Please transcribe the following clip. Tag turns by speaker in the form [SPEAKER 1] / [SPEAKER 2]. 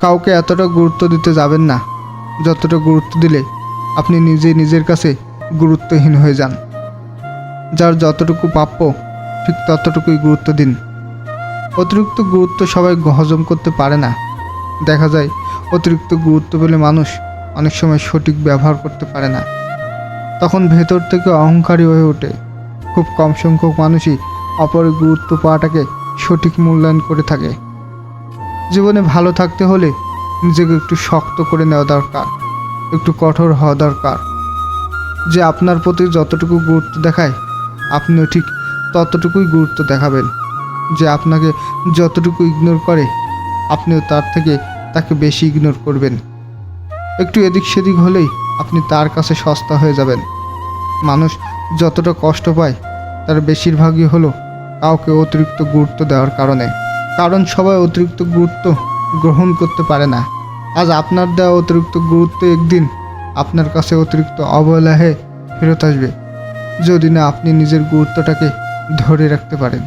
[SPEAKER 1] কাউকে এতটা গুরুত্ব দিতে যাবেন না যতটা গুরুত্ব দিলে আপনি নিজের কাছে গুরুত্বহীন হয়ে যান। যার যতটুকু প্রাপ্য ঠিক ততটুকুই গুরুত্ব দিন। অতিরিক্ত গুরুত্ব সবাই হজম করতে পারে না। দেখা যায় অতিরিক্ত গুরুত্ব পেলে মানুষ অনেক সময় সঠিক ব্যবহার করতে পারে না, তখন ভেতর থেকে অহংকারী হয়ে ওঠে। খুব কম সংখ্যক মানুষই অপরের গুরুত্ব পাওয়াটাকে সঠিক মূল্যায়ন করে থাকে। জীবনে ভালো থাকতে হলে নিজেকে একটু শক্ত করে নেওয়া দরকার, একটু কঠোর হওয়া দরকার। যে আপনার প্রতি যতটুকু গুরুত্ব দেখায় আপনিও ঠিক ততটুকুই গুরুত্ব দেখাবেন। যে আপনাকে যতটুকু ইগনোর করে আপনিও তাকে বেশি ইগনোর করবেন। একটু এদিক সেদিক হলেই আপনি তার কাছে সস্তা হয়ে যাবেন। মানুষ যতটা কষ্ট পায় তার বেশিরভাগই হলো কাউকে অতিরিক্ত গুরুত্ব দেওয়ার কারণে। কারণ সবাই অতিরিক্ত গুরুত্ব গ্রহণ করতে পারে না। আজ আপনার দেওয়া অতিরিক্ত গুরুত্ব একদিন আপনার কাছে অতিরিক্ত অবহেলা হয়ে ফেরত আসবে, যদি না আপনি নিজের গুরুত্বটাকে ধরে রাখতে পারেন।